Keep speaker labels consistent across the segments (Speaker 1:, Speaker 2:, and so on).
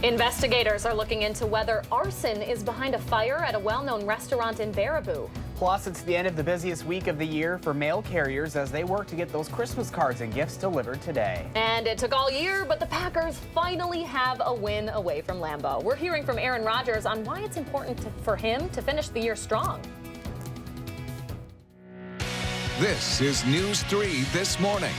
Speaker 1: Investigators are looking into whether arson is behind a fire at a well-known restaurant in Baraboo.
Speaker 2: Plus, it's the end of the busiest week of the year for mail carriers as they work to get those Christmas cards and gifts delivered today.
Speaker 1: And it took all year, but the Packers finally have a win away from Lambeau. We're hearing from Aaron Rodgers on why it's important for him to finish the year strong.
Speaker 3: This is News 3 This Morning.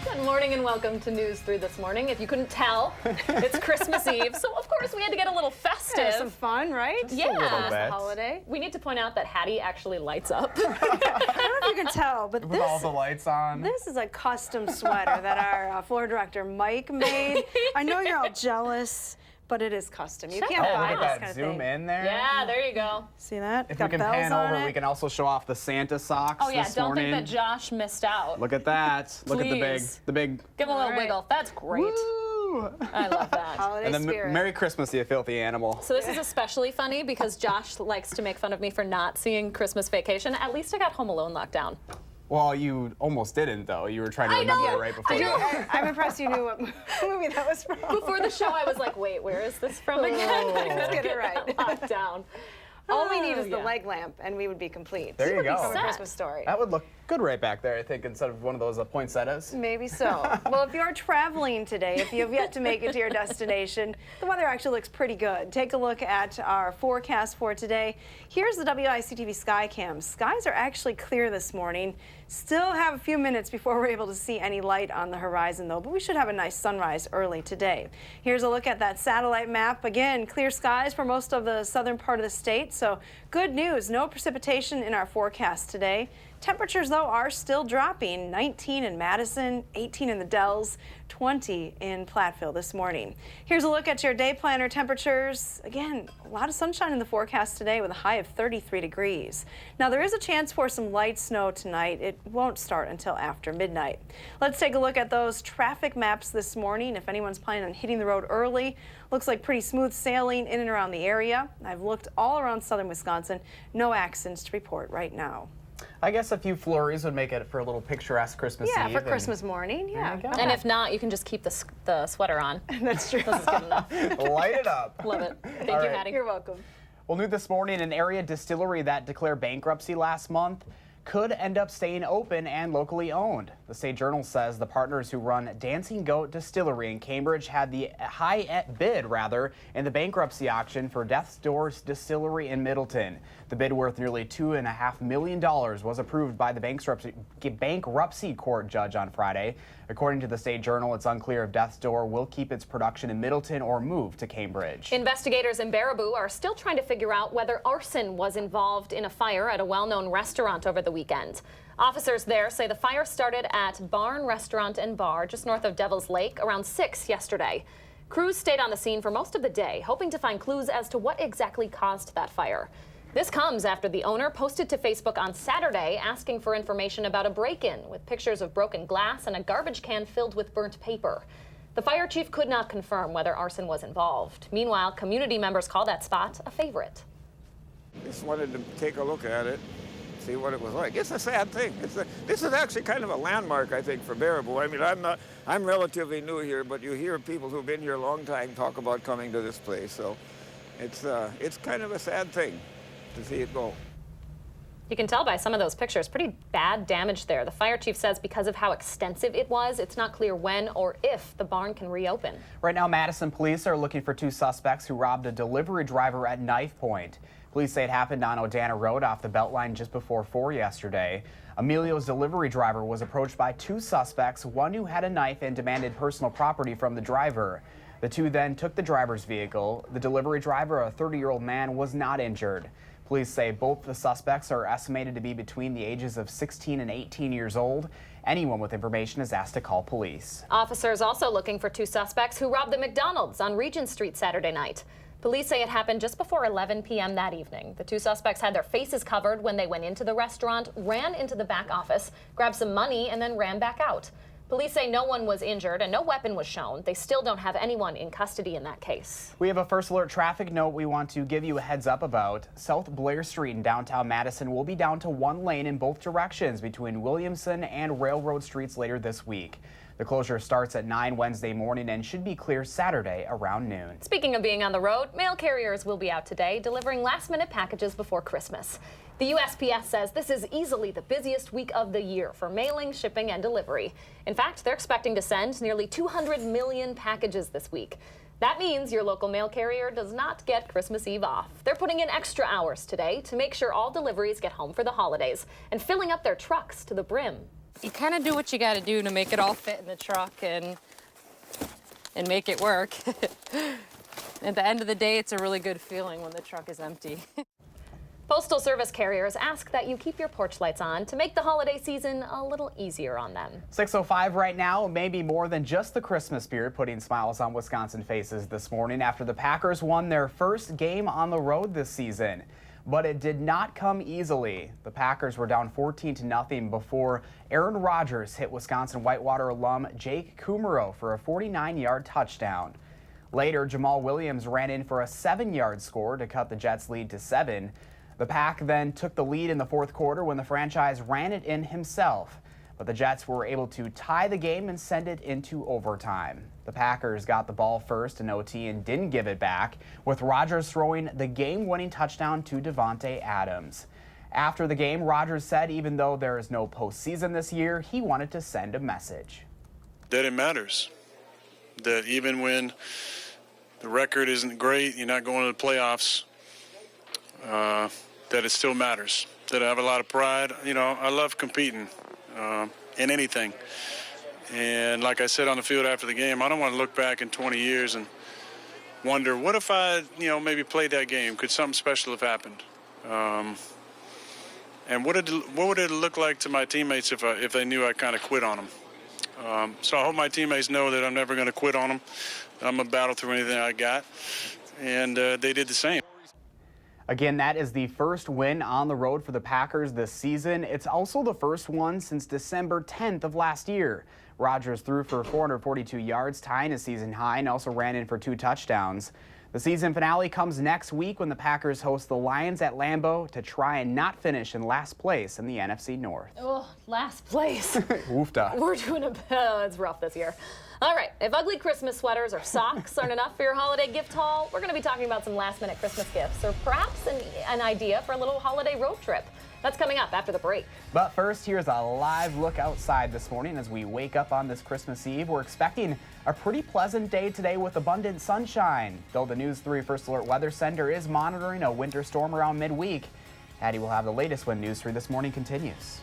Speaker 1: Good morning and welcome to News 3 This Morning. If you couldn't tell, it's Christmas Eve, so of course we had to get a little festive.
Speaker 4: Yeah, some fun, right?
Speaker 1: Yeah.
Speaker 2: A little
Speaker 4: It's
Speaker 2: bit.
Speaker 4: the holiday.
Speaker 1: We need to point out that Hattie actually lights up.
Speaker 4: I don't know if you can tell, but
Speaker 2: With all the lights on.
Speaker 4: this is a custom sweater that our floor director Mike made. I know you're all jealous, but it is custom. You
Speaker 1: Shut
Speaker 4: can't
Speaker 1: up.
Speaker 2: Oh,
Speaker 4: buy
Speaker 2: look
Speaker 4: this
Speaker 2: at
Speaker 4: kind
Speaker 2: that
Speaker 4: of
Speaker 2: zoom
Speaker 4: thing.
Speaker 2: in there.
Speaker 1: Yeah, there you go.
Speaker 4: See that?
Speaker 2: If
Speaker 4: Got
Speaker 2: we can
Speaker 4: bells
Speaker 2: pan
Speaker 4: on
Speaker 2: over,
Speaker 4: it.
Speaker 2: we can also show off the Santa socks
Speaker 1: Oh yeah,
Speaker 2: this
Speaker 1: don't
Speaker 2: morning.
Speaker 1: think that Josh missed out.
Speaker 2: Look at that. Look at
Speaker 1: Please.
Speaker 2: the big.
Speaker 1: Give him a little
Speaker 4: All right.
Speaker 1: wiggle. That's great.
Speaker 2: Woo!
Speaker 1: I love that.
Speaker 4: Holiday
Speaker 2: And then
Speaker 4: spirit.
Speaker 2: Merry Christmas, you filthy animal.
Speaker 1: So this is especially funny because Josh likes to make fun of me for not seeing Christmas Vacation. At least I got Home Alone locked down.
Speaker 2: Well, you almost didn't, though. You were trying to
Speaker 1: I know.
Speaker 2: remember it right before.
Speaker 1: I know.
Speaker 4: I'm impressed you knew what movie that was from.
Speaker 1: Before the show, I was like, wait, where is this from again? I
Speaker 4: Let's
Speaker 1: couldn't
Speaker 4: get it right.
Speaker 1: locked down.
Speaker 4: All we need is the
Speaker 1: yeah.
Speaker 4: leg lamp, and we would be complete.
Speaker 2: There you go.
Speaker 4: From a
Speaker 1: set.
Speaker 4: Christmas Story.
Speaker 2: That would look good right back there, I think, instead of one of those poinsettias.
Speaker 4: Maybe so. Well, if you're traveling today, if you have yet to make it to your destination, the weather actually looks pretty good. Take a look at our forecast for today. Here's the WISC-TV Skycam. Skies are actually clear this morning. Still have a few minutes before we're able to see any light on the horizon, though, but we should have a nice sunrise early today. Here's a look at that satellite map. Again, clear skies for most of the southern part of the state, so good news. No precipitation in our forecast today. Temperatures, though, are still dropping. 19 in Madison, 18 in the Dells, 20 in Platteville this morning. Here's a look at your day planner temperatures. Again, a lot of sunshine in the forecast today with a high of 33 degrees. Now, there is a chance for some light snow tonight. It won't start until after midnight. Let's take a look at those traffic maps this morning. If anyone's planning on hitting the road early, looks like pretty smooth sailing in and around the area. I've looked all around southern Wisconsin. No accidents to report right now.
Speaker 2: I guess a few flurries would make it for a little picturesque Christmas
Speaker 4: Yeah,
Speaker 2: Eve.
Speaker 4: for
Speaker 2: and-
Speaker 4: Christmas morning. Yeah.
Speaker 2: There you go.
Speaker 1: And if not, you can just keep the sweater on.
Speaker 4: That's true.
Speaker 1: This is good enough.
Speaker 2: Light it up.
Speaker 1: Love it. Thank
Speaker 2: All
Speaker 1: you,
Speaker 2: right.
Speaker 1: Hattie.
Speaker 4: You're welcome.
Speaker 2: Well, new this morning, an area distillery that declared bankruptcy last month could end up staying open and locally owned. The State Journal says the partners who run Dancing Goat Distillery in Cambridge had the high bid in the bankruptcy auction for Death's Door Distillery in Middleton. The bid, worth nearly $2.5 million, was approved by the bankruptcy court judge on Friday. According to the State Journal, it's unclear if Death's Door will keep its production in Middleton or move to Cambridge.
Speaker 1: Investigators in Baraboo are still trying to figure out whether arson was involved in a fire at a well-known restaurant over the weekend. Officers there say the fire started at Barn Restaurant and Bar just north of Devil's Lake around 6 yesterday. Crews stayed on the scene for most of the day, hoping to find clues as to what exactly caused that fire. This comes after the owner posted to Facebook on Saturday asking for information about a break-in with pictures of broken glass and a garbage can filled with burnt paper. The fire chief could not confirm whether arson was involved. Meanwhile, community members call that spot a favorite.
Speaker 5: Just wanted to take a look at it, see what it was like. It's a sad thing. This is actually kind of a landmark, I think, for Baraboo. I mean, I'm relatively new here, but you hear people who've been here a long time talk about coming to this place. So it's kind of a sad thing to see it go.
Speaker 1: You can tell by some of those pictures, pretty bad damage there. The fire chief says because of how extensive it was, it's not clear when or if the barn can reopen.
Speaker 2: Right now, Madison police are looking for two suspects who robbed a delivery driver at knife point. Police say it happened on Odana Road off the Beltline just before 4 yesterday. Emilio's delivery driver was approached by two suspects, one who had a knife and demanded personal property from the driver. The two then took the driver's vehicle. The delivery driver, a 30-year-old man, was not injured. Police say both the suspects are estimated to be between the ages of 16 and 18 years old. Anyone with information is asked to call police.
Speaker 1: Officers also looking for two suspects who robbed a McDonald's on Regent Street Saturday night. Police say it happened just before 11 p.m. that evening. The two suspects had their faces covered when they went into the restaurant, ran into the back office, grabbed some money, and then ran back out. Police say no one was injured and no weapon was shown. They still don't have anyone in custody in that case.
Speaker 2: We have a first alert traffic note we want to give you a heads up about. South Blair Street in downtown Madison will be down to one lane in both directions between Williamson and Railroad Streets later this week. The closure starts at 9 Wednesday morning and should be clear Saturday around noon.
Speaker 1: Speaking of being on the road, mail carriers will be out today delivering last-minute packages before Christmas. The USPS says this is easily the busiest week of the year for mailing, shipping, and delivery. In fact, they're expecting to send nearly 200 million packages this week. That means your local mail carrier does not get Christmas Eve off. They're putting in extra hours today to make sure all deliveries get home for the holidays and filling up their trucks to the brim.
Speaker 6: You kind of do what you got to do to make it all fit in the truck and make it work. At the end of the day, it's a really good feeling when the truck is empty.
Speaker 1: Postal Service carriers ask that you keep your porch lights on to make the holiday season a little easier on them.
Speaker 2: 6:05 right now, maybe more than just the Christmas spirit putting smiles on Wisconsin faces this morning after the Packers won their first game on the road this season. But it did not come easily. The Packers were down 14-0 before Aaron Rodgers hit Wisconsin Whitewater alum Jake Kummerow for a 49-yard touchdown. Later, Jamal Williams ran in for a 7-yard score to cut the Jets' lead to 7. The Pack then took the lead in the fourth quarter when the franchise ran it in himself. But the Jets were able to tie the game and send it into overtime. The Packers got the ball first in OT and didn't give it back, with Rodgers throwing the game-winning touchdown to Davante Adams. After the game, Rodgers said even though there is no postseason this year, he wanted to send a message.
Speaker 7: That it matters. That even when the record isn't great, you're not going to the playoffs, that it still matters. That I have a lot of pride. You know, I love competing in anything. And like I said on the field after the game, I don't want to look back in 20 years and wonder, what if I, maybe played that game? Could something special have happened? And what would it look like to my teammates if they knew I kind of quit on them? So I hope my teammates know that I'm never going to quit on them. I'm going to battle through anything I got. And they did the same.
Speaker 2: Again, that is the first win on the road for the Packers this season. It's also the first one since December 10th of last year. Rodgers threw for 442 yards, tying a season high, and also ran in for 2 touchdowns. The season finale comes next week when the Packers host the Lions at Lambeau to try and not finish in last place in the NFC North.
Speaker 1: Oh, last place.
Speaker 2: Woofda.
Speaker 1: We're doing it's rough this year. All right, if ugly Christmas sweaters or socks aren't enough for your holiday gift haul, we're going to be talking about some last-minute Christmas gifts or perhaps an idea for a little holiday road trip. That's coming up after the break.
Speaker 2: But first, here's a live look outside this morning as we wake up on this Christmas Eve. We're expecting a pretty pleasant day today with abundant sunshine, though the News 3 First Alert Weather Center is monitoring a winter storm around midweek. Hattie will have the latest when News 3 This Morning continues.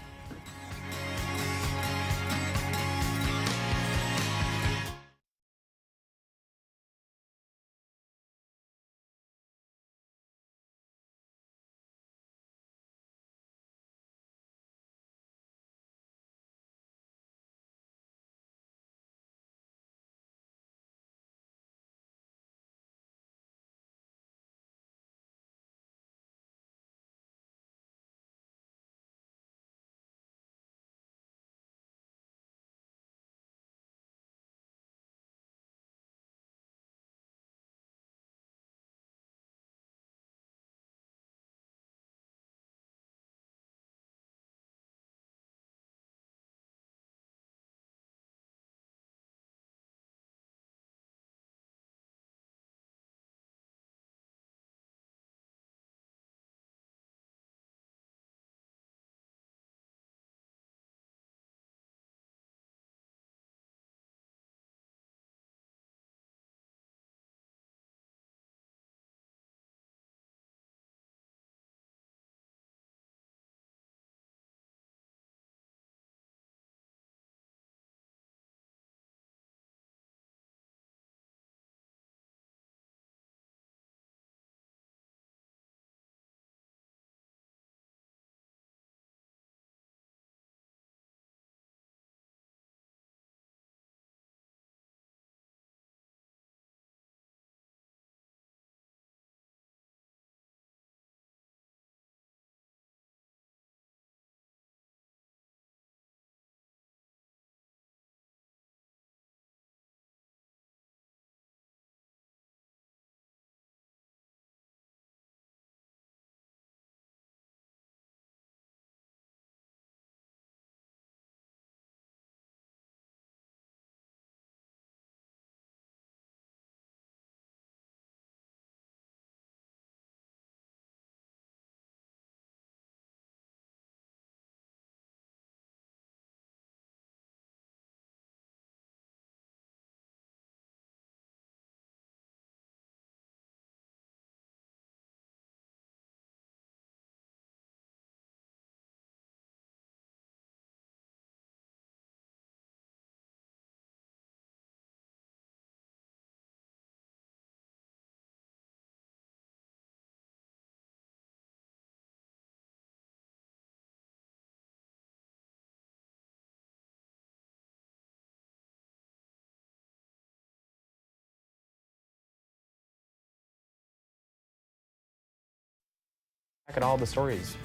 Speaker 2: at all the stories.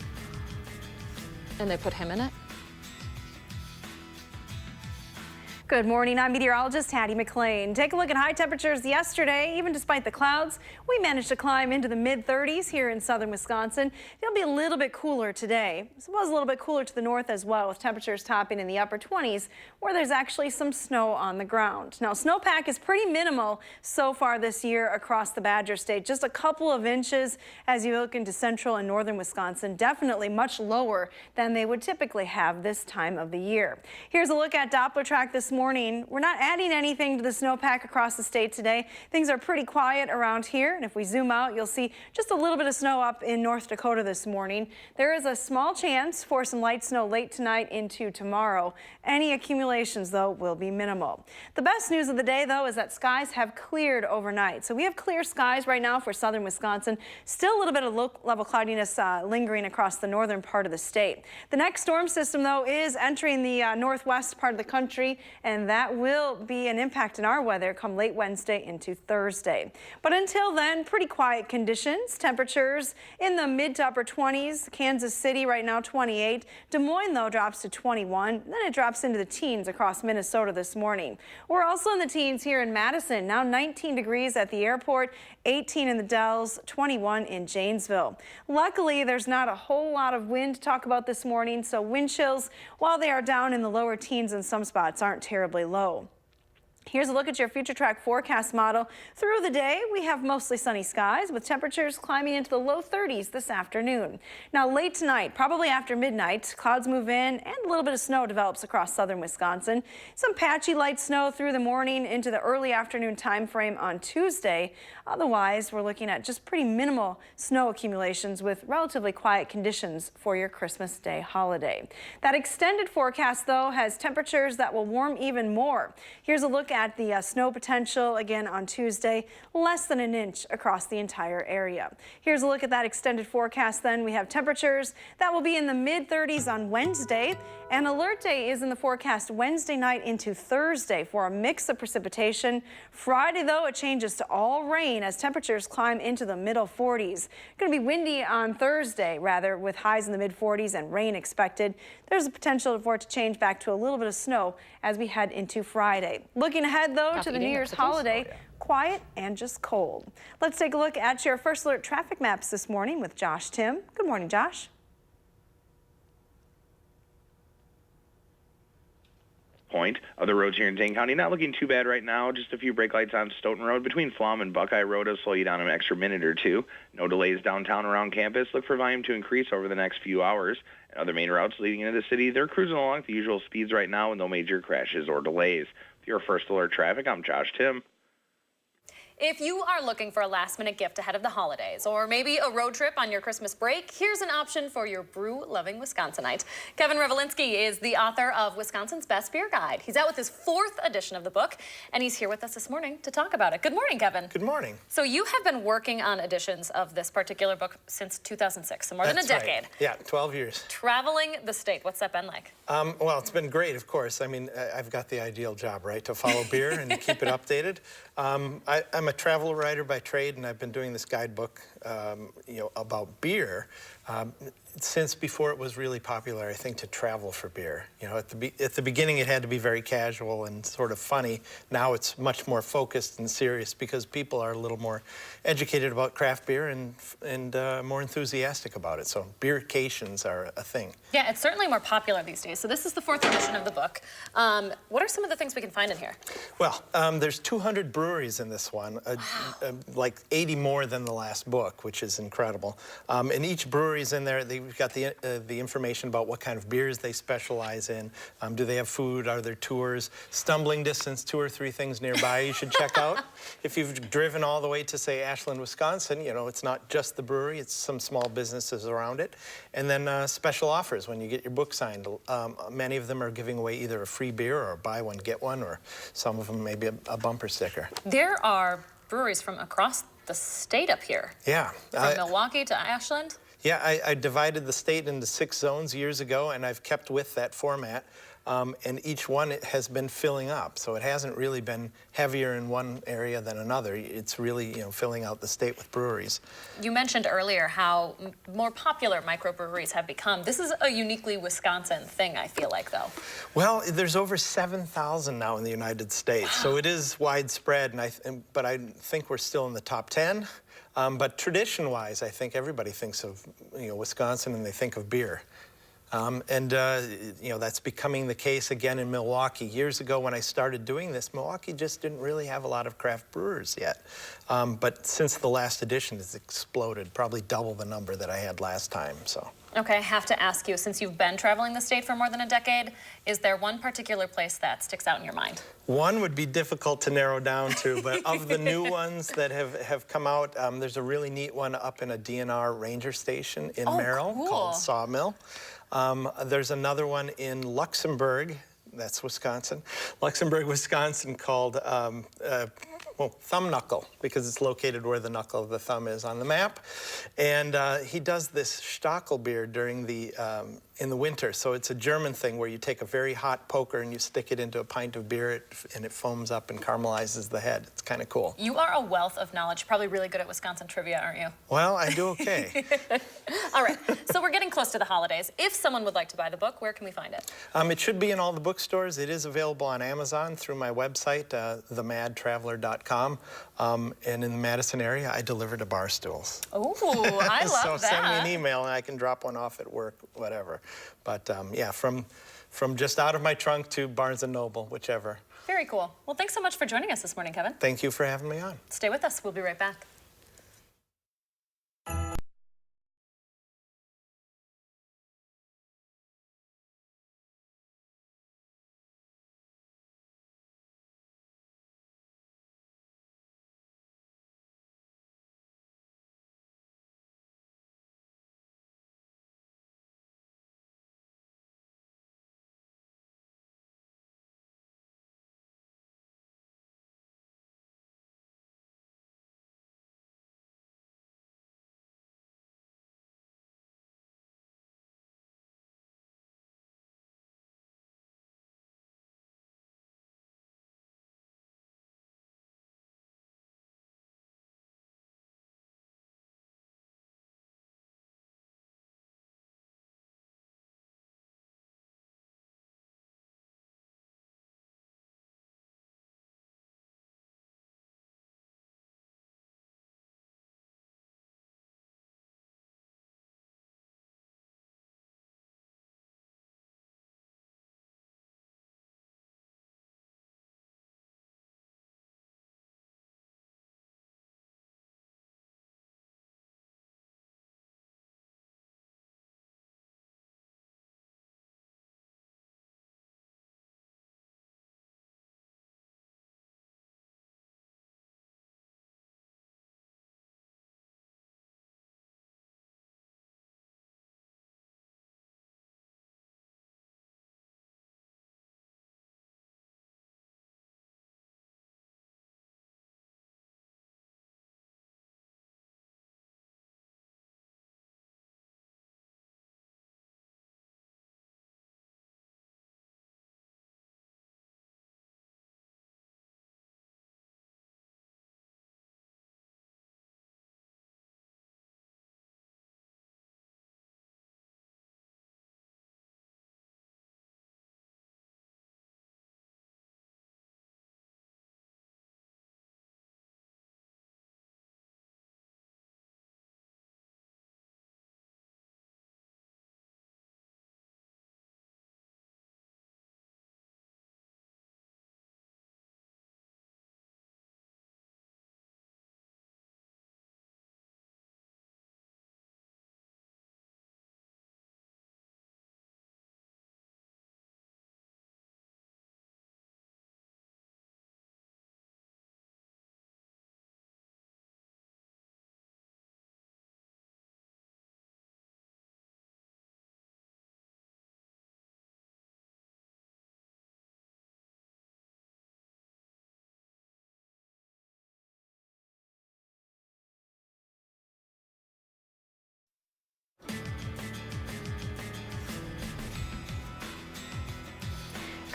Speaker 1: And they put him in it?
Speaker 4: Good morning, I'm meteorologist Hattie McLean. Take a look at high temperatures yesterday. Even despite the clouds, we managed to climb into the mid-30s here in southern Wisconsin. It'll be a little bit cooler today. It was a little bit cooler to the north as well, with temperatures topping in the upper 20s, where there's actually some snow on the ground. Now, snowpack is pretty minimal so far this year across the Badger State. Just a couple of inches as you look into central and northern Wisconsin, definitely much lower than they would typically have this time of the year. Here's a look at Doppler track this morning. We're not adding anything to the snowpack across the state today. Things are pretty quiet around here, and if we zoom out, you'll see just a little bit of snow up in North Dakota this morning. There is a small chance for some light snow late tonight into tomorrow. Any accumulations, though, will be minimal. The best news of the day, though, is that skies have cleared overnight. So we have clear skies right now for southern Wisconsin. Still a little bit of low-level cloudiness lingering across the northern part of the state. The next storm system, though, is entering the northwest part of the country, and that will be an impact in our weather come late Wednesday into Thursday. But until then, pretty quiet conditions. Temperatures in the mid to upper 20s. Kansas City right now 28. Des Moines, though, drops to 21. Then it drops into the teens across Minnesota this morning. We're also in the teens here in Madison. Now 19 degrees at the airport, 18 in the Dells, 21 in Janesville. Luckily, there's not a whole lot of wind to talk about this morning, so wind chills, while they are down in the lower teens in some spots, aren't terribly low. Here's a look at your future track forecast model. Through the day, we have mostly sunny skies with temperatures climbing into the low 30s this afternoon. Now late tonight, probably after midnight, clouds move in and a little bit of snow develops across southern Wisconsin. Some patchy light snow through the morning into the early afternoon time frame on Tuesday. Otherwise, we're looking at just pretty minimal snow accumulations with relatively quiet conditions for your Christmas Day holiday. That extended forecast, though, has temperatures that will warm even more. Here's a look at the snow potential again on Tuesday, less than an inch across the entire area. Here's a look at that extended forecast then. We have temperatures that will be in the mid-30s on Wednesday, and alert day is in the forecast Wednesday night into Thursday for a mix of precipitation. Friday, though, it changes to all rain as temperatures climb into the middle 40s. Going to be windy on Thursday, rather, with highs in the mid-40s and rain expected. There's a potential for it to change back to a little bit of snow as we head into Friday. Looking ahead, though, to the New Year's holiday, quiet and just cold. Let's take a look at your First Alert traffic maps this morning with Josh Tim. Good morning, Josh.
Speaker 8: Point of the roads here in Dane County, not looking too bad right now. Just a few brake lights on Stoughton Road between Flom and Buckeye Road will slow you down an extra minute or two. No delays downtown around campus. Look for volume to increase over the next few hours. And other main routes leading into the city, they're cruising along at the usual speeds right now with no major crashes or delays. With your First Alert traffic, I'm Josh Tim.
Speaker 1: If you are looking for a last-minute gift ahead of the holidays or maybe a road trip on your Christmas break, here's an option for your brew-loving Wisconsinite. Kevin Revolinsky is the author of Wisconsin's Best Beer Guide. He's out with his 4th edition of the book, and he's here with us this morning to talk about it. Good morning, Kevin.
Speaker 9: Good morning.
Speaker 1: So you have been working on editions of this particular book since 2006, so more than a decade.
Speaker 9: Right. Yeah, 12 years.
Speaker 1: Traveling the state, what's that been like?
Speaker 9: Well, it's been great, of course. I mean, I've got the ideal job, right, to follow beer and keep it updated. I'm a travel writer by trade, and I've been doing this guidebook, about beer since before it was really popular, I think, to travel for beer. You know, at the beginning, it had to be very casual and sort of funny. Now it's much more focused and serious because people are a little more educated about craft beer and more enthusiastic about it. So beercations are a thing.
Speaker 1: Yeah, it's certainly more popular these days. So this is the 4th edition of the book. What are some of the things we can find in here?
Speaker 9: Well, there's 200 breweries in this one, like 80 more than the last book, which is incredible. And each brewery's in there. We've got the information about what kind of beers they specialize in. Do they have food? Are there tours? Stumbling distance, 2 or 3 things nearby you should check out. If you've driven all the way to, say, Ashland, Wisconsin, you know, it's not just the brewery, it's some small businesses around it. And then special offers when you get your book signed. Many of them are giving away either a free beer or buy one, get one, or some of them maybe a bumper sticker.
Speaker 1: There are breweries from across the state up here.
Speaker 9: Yeah.
Speaker 1: From Milwaukee to Ashland.
Speaker 9: Yeah, I divided the state into 6 zones years ago, and I've kept with that format. and each one has been filling up. So it hasn't really been heavier in one area than another. It's really, filling out the state with breweries.
Speaker 1: You mentioned earlier how more popular microbreweries have become. This is a uniquely Wisconsin thing, I feel like, though.
Speaker 9: Well, there's over 7,000 now in the United States, so it is widespread, but I think we're still in the top 10. But tradition-wise, I think everybody thinks of Wisconsin and they think of beer. That's becoming the case again in Milwaukee. Years ago when I started doing this, Milwaukee just didn't really have a lot of craft brewers yet. But since the last edition, it's exploded, probably double the number that I had last time. So.
Speaker 1: Okay, I have to ask you, since you've been traveling the state for more than a decade, is there one particular place that sticks out in your mind?
Speaker 9: One would be difficult to narrow down to, but of the new ones that have come out, there's a really neat one up in a DNR ranger station in Merrill called Sawmill. There's another one in Luxembourg, that's Wisconsin, Wisconsin, called Thumb Knuckle, because it's located where the knuckle of the thumb is on the map. And he does this Stockel beer during in the winter. So it's a German thing where you take a very hot poker and you stick it into a pint of beer and it foams up and caramelizes the head. It's kind of cool.
Speaker 1: You are a wealth of knowledge. Probably really good at Wisconsin trivia, aren't you?
Speaker 9: Well, I do okay.
Speaker 1: All right, so we're getting close to the holidays. If someone would like to buy the book, where can we find it?
Speaker 9: It should be in all the bookstores. It is available on Amazon through my website, themadtraveler.com. And in the Madison area, I deliver to bar stools.
Speaker 1: Oh, I love
Speaker 9: so
Speaker 1: that.
Speaker 9: So send me an email and I can drop one off at work, whatever. But yeah, from just out of my trunk to Barnes & Noble, whichever.
Speaker 1: Very cool. Well, thanks so much for joining us this morning, Kevin.
Speaker 9: Thank you for having me on.
Speaker 1: Stay with us. We'll be right back.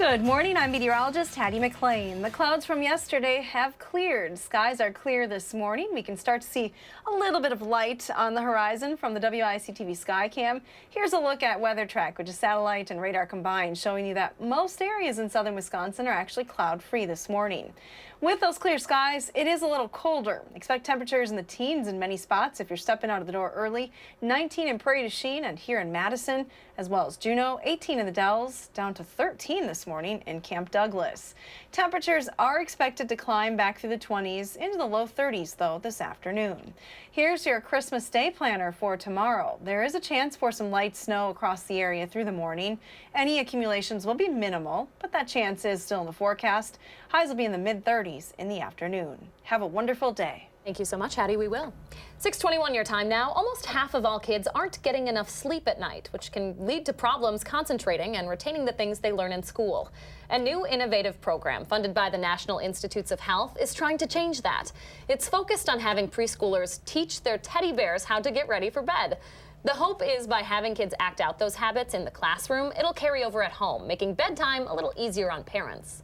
Speaker 4: Good morning, I'm meteorologist Hattie McLean. The clouds from yesterday have cleared. Skies are clear this morning. We can start to see a little bit of light on the horizon from the WISC-TV Skycam. Here's a look at Weather Track, which is satellite and radar combined, showing you that most areas in southern Wisconsin are actually cloud-free this morning. With those clear skies, it is a little colder. Expect temperatures in the teens in many spots if you're stepping out of the door early. 19 in Prairie du Chien and here in Madison, as well as Juneau. 18 in the Dells, down to 13 this morning in Camp Douglas. Temperatures are expected to climb back through the 20s into the low 30s, though, this afternoon. Here's your Christmas Day planner for tomorrow. There is a chance for some light snow across the area through the morning. Any accumulations will be minimal, but that chance is still in the forecast. Highs will be in the mid-30s in the afternoon. Have a wonderful day.
Speaker 1: Thank you so much, Hattie. We will. 6:21 your time now. Almost half of all kids aren't getting enough sleep at night, which can lead to problems concentrating and retaining the things they learn in school. A new innovative program funded by the National Institutes of Health is trying to change that. It's focused on having preschoolers teach their teddy bears how to get ready for bed. The hope is by having kids act out those habits in the classroom, it'll carry over at home, making bedtime a little easier on parents.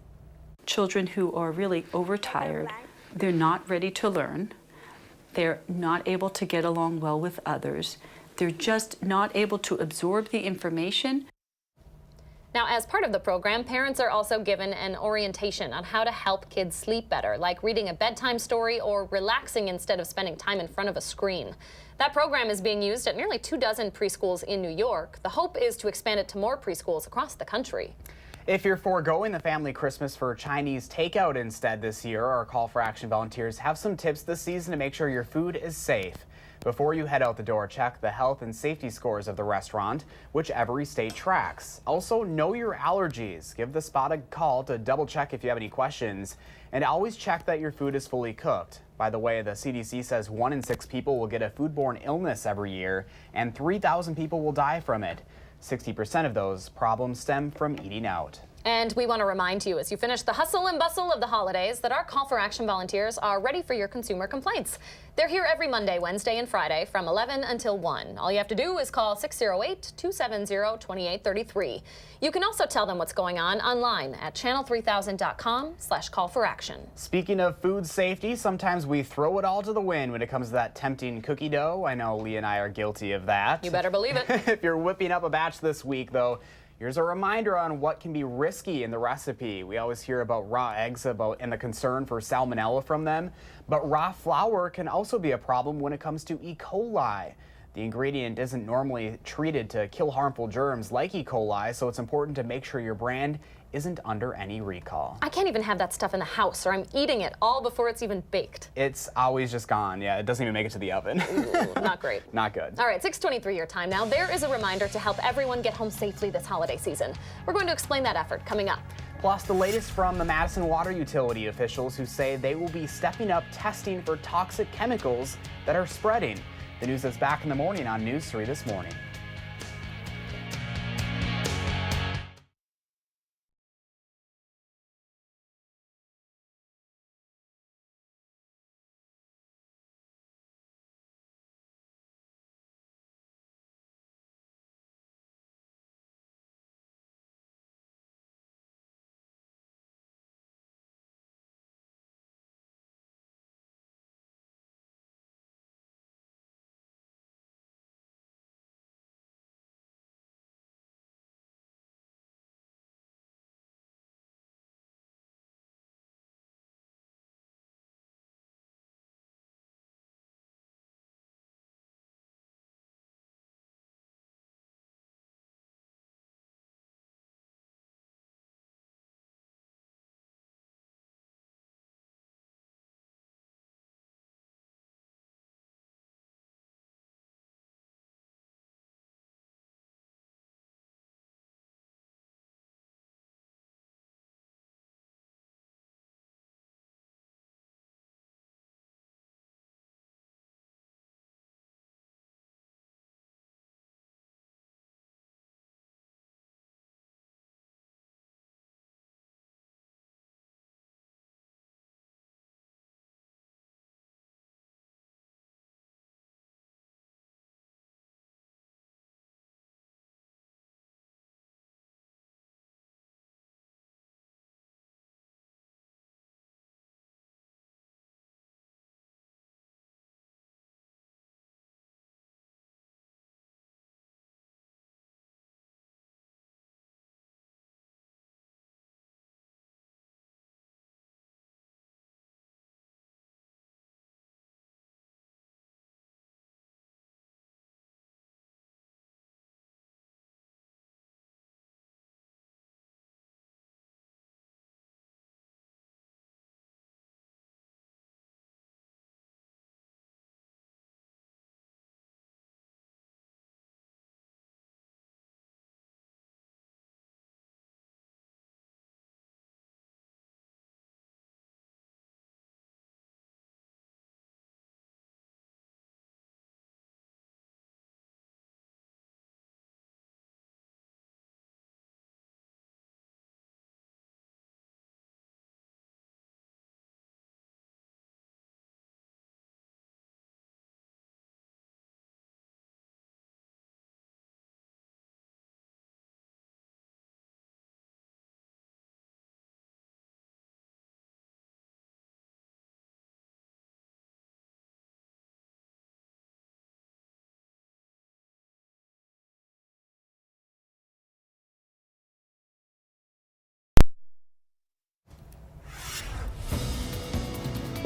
Speaker 10: Children who are really overtired, they're not ready to learn, they're not able to get along well with others, they're just not able to absorb the information.
Speaker 1: Now, as part of the program, parents are also given an orientation on how to help kids sleep better, like reading a bedtime story or relaxing instead of spending time in front of a screen. That program is being used at nearly 24 preschools in New York. The hope is to expand it to more preschools across the country.
Speaker 2: If you're foregoing the family Christmas for Chinese takeout instead this year, our Call for Action volunteers have some tips this season to make sure your food is safe. Before you head out the door, check the health and safety scores of the restaurant, which every state tracks. Also, know your allergies. Give the spot a call to double check if you have any questions, and always check that your food is fully cooked. By the way, the CDC says 1 in 6 people will get a foodborne illness every year, and 3,000 people will die from it. 60% of those problems stem from eating out.
Speaker 1: And we want to remind you, as you finish the hustle and bustle of the holidays, that our Call for Action volunteers are ready for your consumer complaints. They're here every Monday, Wednesday, and Friday from 11 until 1. All you have to do is call 608-270-2833. You can also tell them what's going on online at channel3000.com/call-for-action.
Speaker 2: Speaking of food safety, sometimes we throw it all to the wind when it comes to that tempting cookie dough. I know Lee and I are guilty of that.
Speaker 1: You better believe it.
Speaker 2: If you're whipping up a batch this week, though, here's a reminder on what can be risky in the recipe. We always hear about raw eggs and the concern for salmonella from them, but raw flour can also be a problem when it comes to E. coli. The ingredient isn't normally treated to kill harmful germs like E. coli, so it's important to make sure your brand isn't under any recall.
Speaker 1: I can't even have that stuff in the house, or I'm eating it all before it's even baked.
Speaker 2: It's always just gone. Yeah, it doesn't even make it to the oven.
Speaker 1: Ooh, not great.
Speaker 2: Not good.
Speaker 1: All right, 6:23 your time now. There is a reminder to help everyone get home safely this holiday season. We're going to explain that effort coming up.
Speaker 2: Plus, the latest from the Madison water utility officials who say they will be stepping up testing for toxic chemicals that are spreading. The news is back in the morning on News 3 This Morning.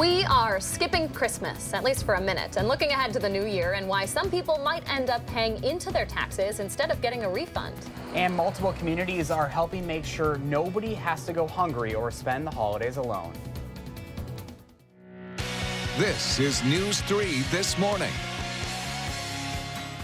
Speaker 1: We are skipping Christmas, at least for a minute, and looking ahead to the new year and why some people might end up paying into their taxes instead of getting a refund.
Speaker 2: And multiple communities are helping make sure nobody has to go hungry or spend the holidays alone.
Speaker 3: This is News 3 This Morning.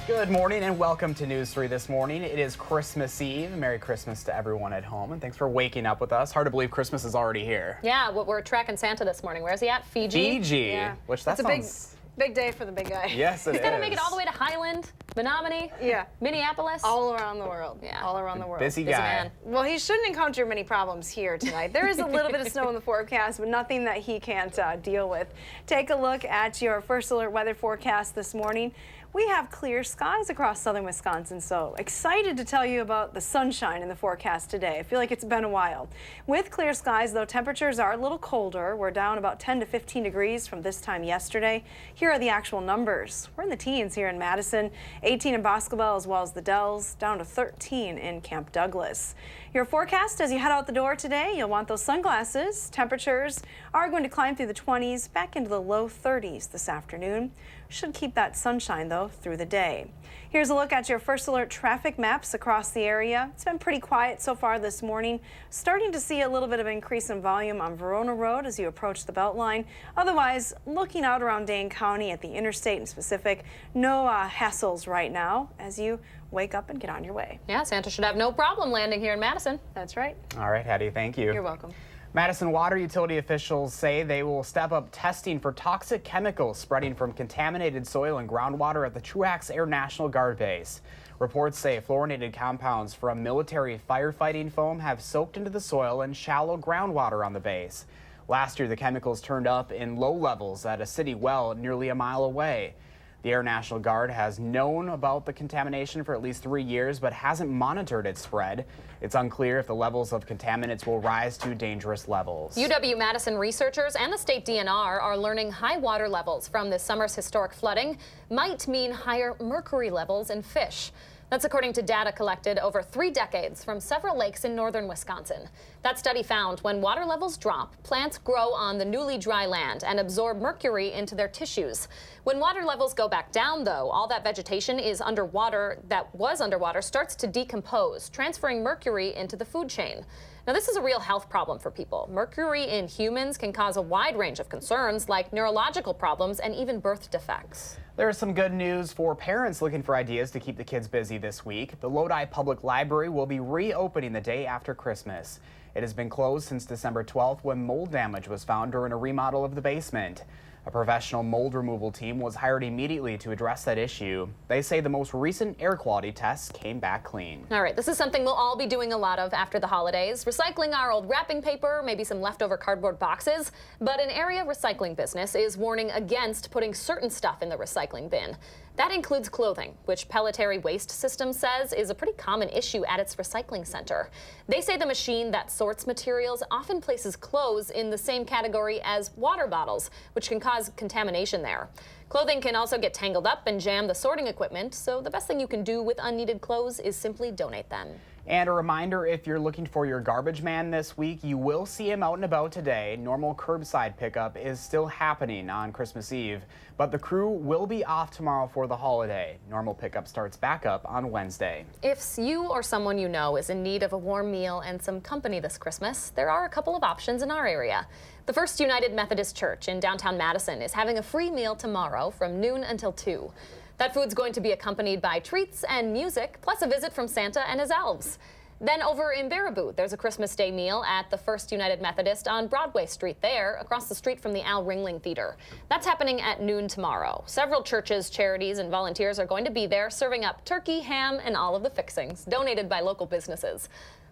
Speaker 2: Good morning and welcome to News 3 This Morning. It is Christmas Eve. Merry Christmas to everyone at home, and thanks for waking up with us. Hard to believe Christmas is already here.
Speaker 1: Yeah, we're tracking Santa this morning. Where's he at? Fiji?
Speaker 2: Yeah. Which that sounds...
Speaker 4: Big day for the big guy.
Speaker 2: Yes, it is.
Speaker 1: He's got to make it all the way to Highland, Menominee,
Speaker 4: Minneapolis. All around the world.
Speaker 1: Yeah.
Speaker 4: All around the world.
Speaker 2: Busy guy.
Speaker 1: Man.
Speaker 4: Well, he shouldn't encounter many problems here tonight. There is a little bit of snow in the forecast, but nothing that he can't deal with. Take a look at your first alert weather forecast this morning. We have clear skies across southern Wisconsin, so excited to tell you about the sunshine in the forecast today. I feel like it's been a while. With clear skies, though, temperatures are a little colder. We're down about 10 to 15 degrees from this time yesterday. Here are the actual numbers. We're in the teens here in Madison, 18 in Boscobel as well as the Dells, down to 13 in Camp Douglas. Your forecast as you head out the door today, you'll want those sunglasses. Temperatures are going to climb through the 20s, back into the low 30s this afternoon. Should keep that sunshine, though, through the day. Here's a look at your first alert traffic maps across the area. It's been pretty quiet so far this morning. Starting to see a little bit of increase in volume on Verona Road as you approach the Beltline. Otherwise, looking out around Dane County at the interstate and Pacific, no hassles right now as you wake up and get on your way.
Speaker 1: Yeah, Santa should have no problem landing here in Madison.
Speaker 4: That's right.
Speaker 2: All right, Hattie, thank you.
Speaker 4: You're welcome.
Speaker 2: Madison water utility officials say they will step up testing for toxic chemicals spreading from contaminated soil and groundwater at the Truax Air National Guard base. Reports say fluorinated compounds from military firefighting foam have soaked into the soil and shallow groundwater on the base. Last year, the chemicals turned up in low levels at a city well nearly a mile away. The Air National Guard has known about the contamination for at least 3 years, but hasn't monitored its spread. It's unclear if the levels of contaminants will rise to dangerous levels.
Speaker 1: UW-Madison researchers and the state DNR are learning high water levels from this summer's historic flooding might mean higher mercury levels in fish. That's according to data collected over 3 decades from several lakes in northern Wisconsin. That study found when water levels drop, plants grow on the newly dry land and absorb mercury into their tissues. When water levels go back down, though, all that vegetation is underwater that was underwater starts to decompose, transferring mercury into the food chain. Now, this is a real health problem for people. Mercury in humans can cause a wide range of concerns like neurological problems and even birth defects.
Speaker 2: There's some good news for parents looking for ideas to keep the kids busy this week. The Lodi Public Library will be reopening the day after Christmas. It has been closed since December 12th when mold damage was found during a remodel of the basement. A professional mold removal team was hired immediately to address that issue. They say the most recent air quality tests came back clean.
Speaker 1: All right, this is something we'll all be doing a lot of after the holidays. Recycling our old wrapping paper, maybe some leftover cardboard boxes. But an area recycling business is warning against putting certain stuff in the recycling bin. That includes clothing, which Pelletary Waste System says is a pretty common issue at its recycling center. They say the machine that sorts materials often places clothes in the same category as water bottles, which can cause contamination there. Clothing can also get tangled up and jam the sorting equipment, so the best thing you can do with unneeded clothes is simply donate them.
Speaker 2: And a reminder, if you're looking for your garbage man this week, you will see him out and about today. Normal curbside pickup is still happening on Christmas Eve, but the crew will be off tomorrow for the holiday. Normal pickup starts back up on Wednesday.
Speaker 1: If you or someone you know is in need of a warm meal and some company this Christmas, there are a couple of options in our area. The First United Methodist Church in downtown Madison is having a free meal tomorrow from noon until 2. That food's going to be accompanied by treats and music, plus a visit from Santa and his elves. Then over in Baraboo, there's a Christmas Day meal at the First United Methodist on Broadway Street there, across the street from the Al Ringling Theater. That's happening at noon tomorrow. Several churches, charities, and volunteers are going to be there serving up turkey, ham, and all of the fixings, donated by local businesses.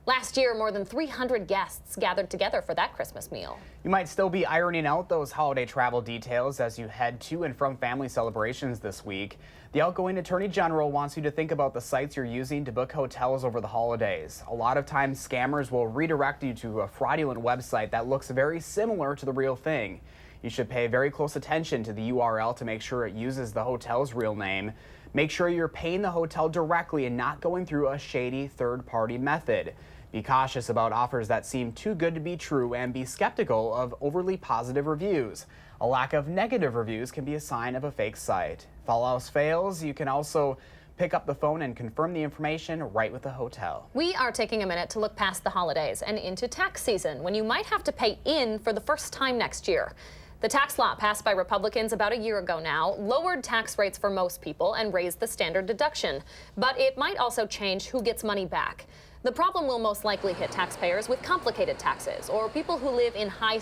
Speaker 1: Last year, more than 300 guests gathered together for that Christmas meal.
Speaker 2: You might still be ironing out those holiday travel details as you head to and from family celebrations this week. The outgoing Attorney General wants you to think about the sites you're using to book hotels over the holidays. A lot of times, scammers will redirect you to a fraudulent website that looks very similar to the real thing. You should pay very close attention to the URL to make sure it uses the hotel's real name. Make sure you're paying the hotel directly and not going through a shady third-party method. Be cautious about offers that seem too good to be true and be skeptical of overly positive reviews. A lack of negative reviews can be a sign of a fake site. If all else fails, you can also pick up the phone and confirm the information right with the hotel.
Speaker 1: We are taking a minute to look past the holidays and into tax season, when you might have to pay in for the first time next year. The tax law passed by Republicans about a year ago now lowered tax rates for most people and raised the standard deduction. But it might also change who gets money back. The problem will most likely hit taxpayers with complicated taxes or people who live in high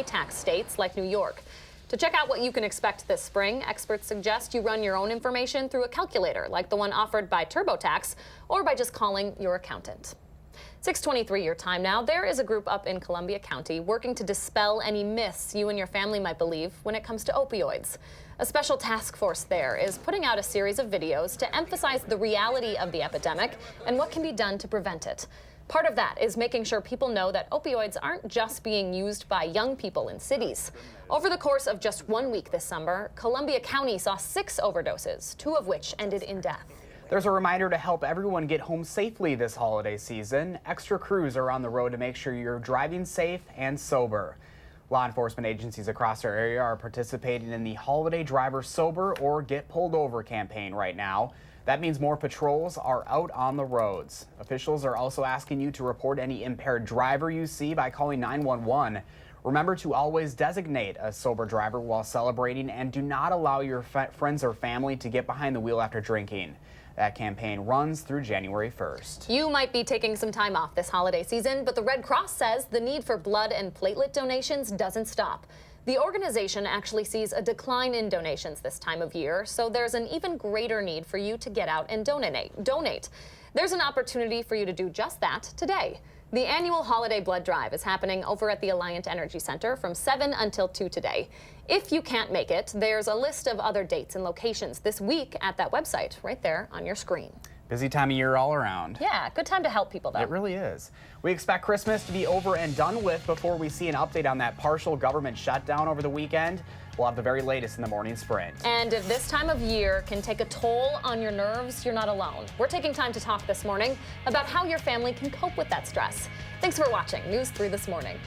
Speaker 1: tax states like New York. To check out what you can expect this spring, experts suggest you run your own information through a calculator like the one offered by TurboTax or by just calling your accountant. 6:23 your time now. There is a group up in Columbia County working to dispel any myths you and your family might believe when it comes to opioids. A special task force there is putting out a series of videos to emphasize the reality of the epidemic and what can be done to prevent it. Part of that is making sure people know that opioids aren't just being used by young people in cities. Over the course of just 1 week this summer, Columbia County saw 6 overdoses, 2 of which ended in death.
Speaker 2: There's a reminder to help everyone get home safely this holiday season. Extra crews are on the road to make sure you're driving safe and sober. Law enforcement agencies across our area are participating in the Holiday Driver Sober or Get Pulled Over campaign right now. That means more patrols are out on the roads. Officials are also asking you to report any impaired driver you see by calling 911. Remember to always designate a sober driver while celebrating and do not allow your friends or family to get behind the wheel after drinking. That campaign runs through January 1st.
Speaker 1: You might be taking some time off this holiday season, but the Red Cross says the need for blood and platelet donations doesn't stop. The organization actually sees a decline in donations this time of year, so there's an even greater need for you to get out and donate. There's an opportunity for you to do just that today. The annual holiday blood drive is happening over at the Alliant Energy Center from 7 until 2 today. If you can't make it, there's a list of other dates and locations this week at that website right there on your screen.
Speaker 2: Busy time of year all around.
Speaker 1: Yeah, good time to help people, though.
Speaker 2: It really is. We expect Christmas to be over and done with before we see an update on that partial government shutdown over the weekend. We'll have the very latest in the morning sprint.
Speaker 1: And if this time of year can take a toll on your nerves, you're not alone. We're taking time to talk this morning about how your family can cope with that stress. Thanks for watching News 3 This Morning.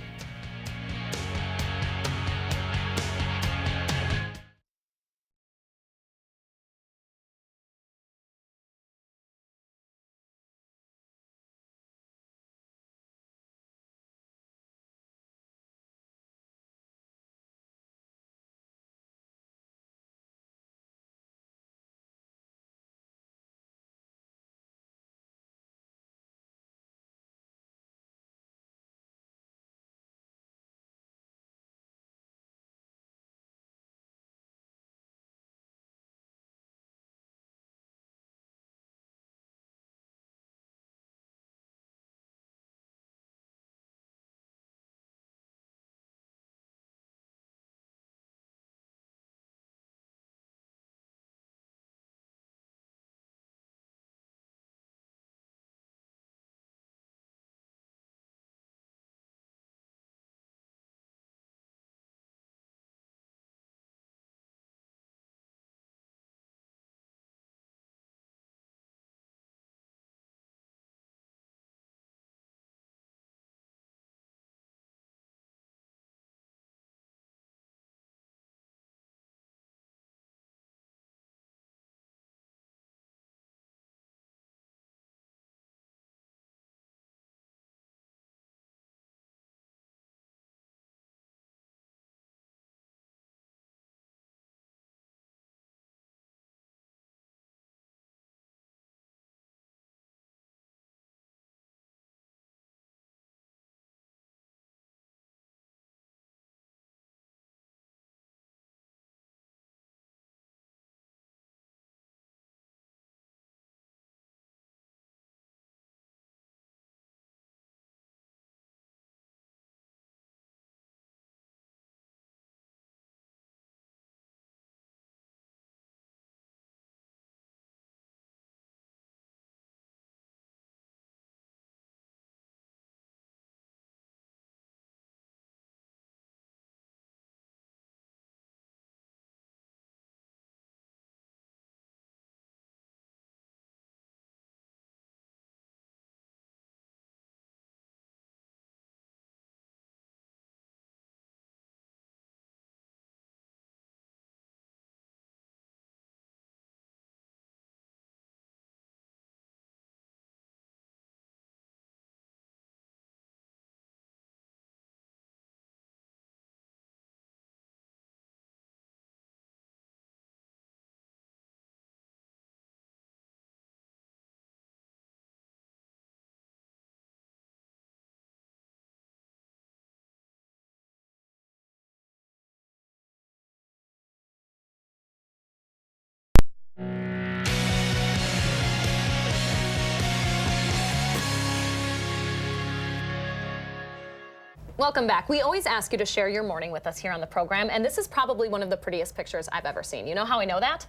Speaker 1: Welcome back. We always ask you to share your morning with us here on the program, and this is probably one of the prettiest pictures I've ever seen. You know how I know that?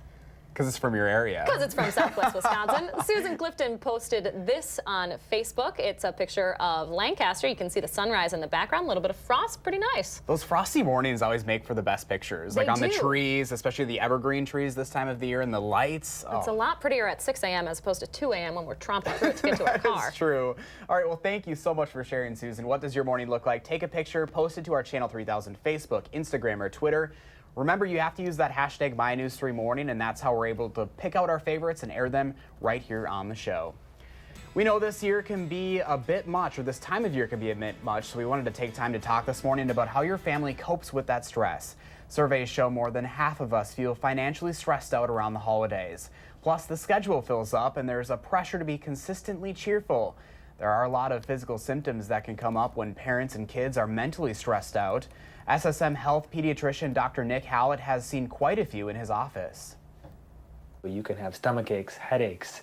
Speaker 2: Because it's from your area.
Speaker 1: Because it's from Southwest Wisconsin. Susan Clifton posted this on Facebook. It's a picture of Lancaster. You can see the sunrise in the background, a little bit of frost, pretty nice.
Speaker 2: Those frosty mornings always make for the best pictures. Like on the trees, especially the evergreen trees this time of the year, and the lights.
Speaker 1: It's a lot prettier at 6 a.m. as opposed to 2 a.m. when we're tromping through it to get to our car.
Speaker 2: It's true. All right, well, thank you so much for sharing, Susan. What does your morning look like? Take a picture, post it to our Channel 3000 Facebook, Instagram, or Twitter. Remember, you have to use that hashtag MyNews3Morning, and that's how we're able to pick out our favorites and air them right here on the show. We know this year can be a bit much, or this time of year can be a bit much, so we wanted to take time to talk this morning about how your family copes with that stress. Surveys show more than half of us feel financially stressed out around the holidays. Plus, the schedule fills up, and there's a pressure to be consistently cheerful. There are a lot of physical symptoms that can come up when parents and kids are mentally stressed out. SSM Health pediatrician Dr. Nick Hallett has seen quite a few in his office.
Speaker 11: You can have stomach aches, headaches,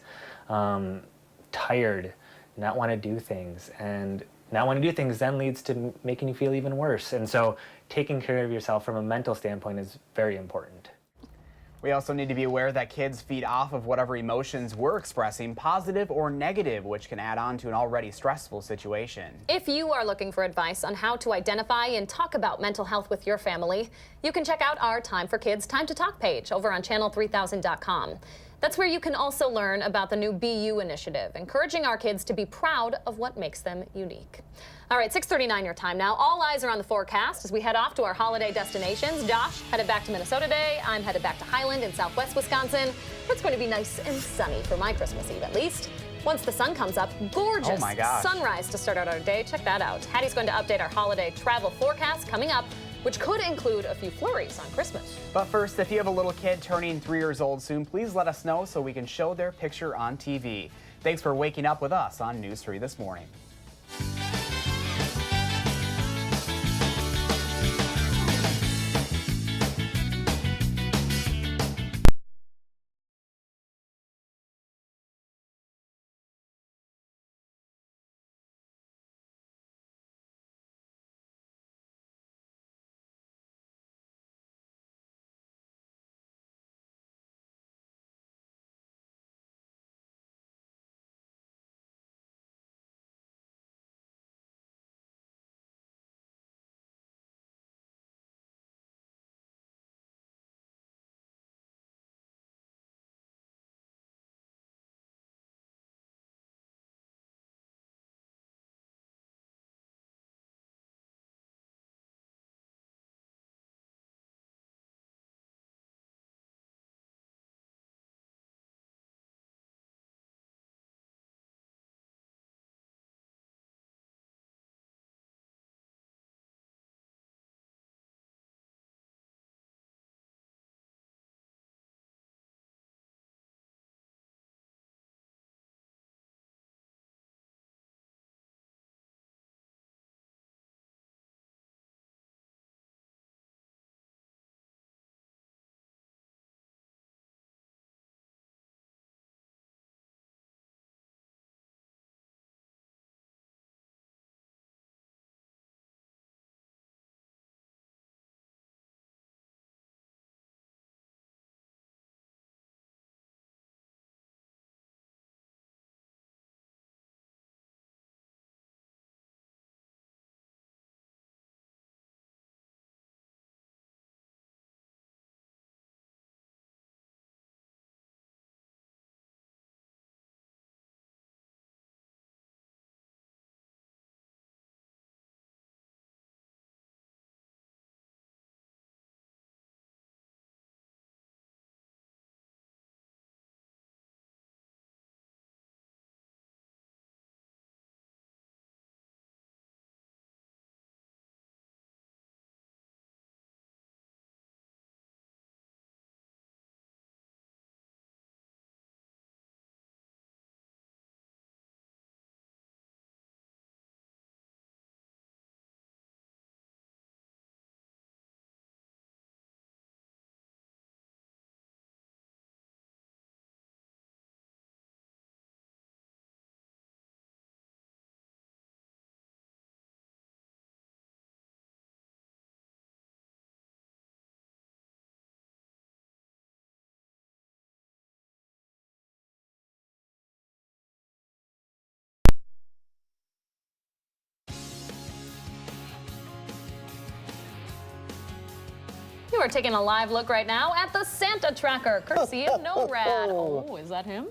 Speaker 11: tired, not want to do things, and not want to do things then leads to making you feel even worse. And so taking care of yourself from a mental standpoint is very important.
Speaker 2: We also need to be aware that kids feed off of whatever emotions we're expressing, positive or negative, which can add on to an already stressful situation.
Speaker 1: If you are looking for advice on how to identify and talk about mental health with your family, you can check out our Time for Kids Time to Talk page over on channel3000.com. That's where you can also learn about the new BU initiative, encouraging our kids to be proud of what makes them unique. All right, 6:39 your time now. All eyes are on the forecast as we head off to our holiday destinations. Josh headed back to Minnesota today. I'm headed back to Highland in Southwest Wisconsin. It's going to be nice and sunny for my Christmas Eve at least. Once the sun comes up, gorgeous sunrise to start out our day. Check that out. Hattie's going to update our holiday travel forecast coming up, which could include a few flurries on Christmas.
Speaker 2: But first, if you have a little kid turning 3 years old soon, please let us know so we can show their picture on TV. Thanks for waking up with us on News 3 This Morning.
Speaker 1: We're taking a live look right now at the Santa Tracker, courtesy of NORAD. Oh, is that him?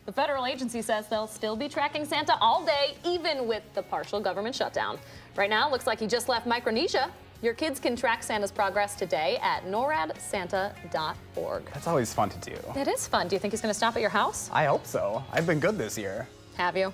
Speaker 1: The federal agency says they'll still be tracking Santa all day, even with the partial government shutdown. Right now, it looks like he just left Micronesia. Your kids can track Santa's progress today at noradsanta.org.
Speaker 2: That's always fun to do.
Speaker 1: It is fun. Do you think he's going to stop at your house?
Speaker 2: I hope so. I've been good this year.
Speaker 1: Have you?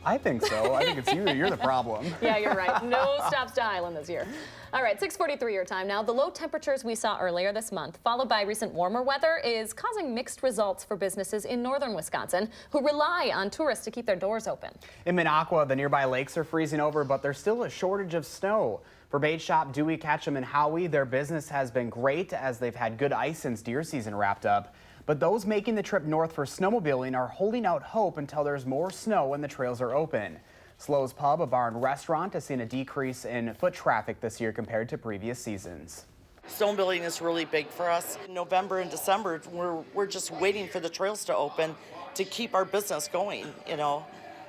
Speaker 2: I think so. I think it's you. You're the problem.
Speaker 1: Yeah, you're right. No stops to Highland this year. All right, 6:43 your time now. The low temperatures we saw earlier this month, followed by recent warmer weather, is causing mixed results for businesses in northern Wisconsin who rely on tourists to keep their doors open.
Speaker 2: In Minocqua, the nearby lakes are freezing over, but there's still a shortage of snow. For bait shop Dewey, Ketchum, and Howie, their business has been great as they've had good ice since deer season wrapped up. But those making the trip north for snowmobiling are holding out hope until there's more snow and the trails are open. Slo's Pub, a bar and restaurant, has seen a decrease in foot traffic this year compared to previous seasons.
Speaker 12: Snowmobiling is really big for us. In November and December, we're just waiting for the trails to open to keep our business going, you know.